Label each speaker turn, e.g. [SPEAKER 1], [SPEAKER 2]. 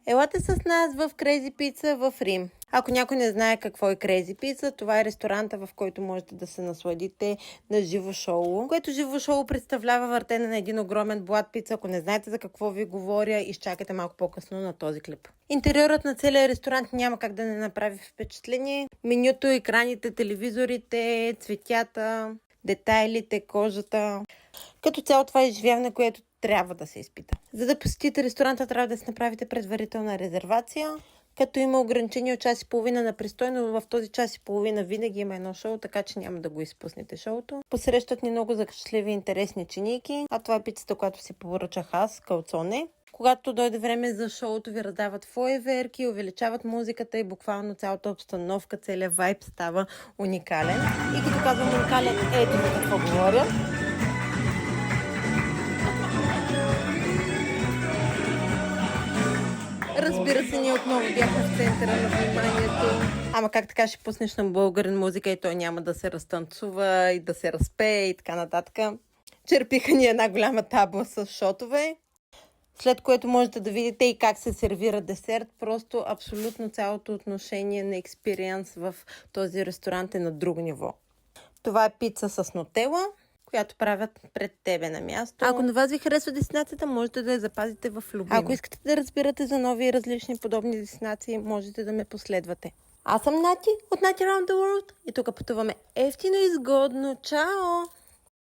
[SPEAKER 1] Елате с нас в Crazy Pizza в Рим. Ако някой не знае какво е Crazy Pizza, това е ресторанта, в който можете да се насладите на живо шоу, което живо шоу представлява въртене на един огромен блат пица. Ако не знаете за какво ви говоря, изчакайте малко по-късно на този клип. Интериорът на целия ресторант няма как да не направи впечатление. Менюто, екраните, телевизорите, цветята, детайлите, кожата. Като цяло това е изживяване, което трябва да се изпита. За да посетите ресторанта, трябва да си направите предварителна резервация, като има ограничение от час и половина на престой, но в този час и половина винаги има едно шоу, така че няма да го изпуснете шоуто. Посрещат ни много закачливи и интересни чиники, а това е пицата, която си поръчах аз, калцоне. Когато дойде време за шоуто, ви раздават фойерверки, увеличават музиката и буквално цялата обстановка, целият вайб става уникален. И като казвам уникален, ето ми какво говоря. Разбира се, ние отново бяхме в центъра на вниманието. Ама как така ще пуснеш на българин музика и той няма да се разтанцува и да се разпее и така нататък. Черпиха ни една голяма табла с шотове, след което можете да видите и как се сервира десерт. Просто абсолютно цялото отношение на експириенс в този ресторант е на друго ниво. Това е пица с нутела, която правят пред тебе на място. Ако на вас ви харесва дестинацията, можете да я запазите в любима. Ако искате да разбирате за нови и различни подобни дестинации, можете да ме последвате. Аз съм Нати от Nati Around the World и тук пътуваме ефтино и изгодно. Чао!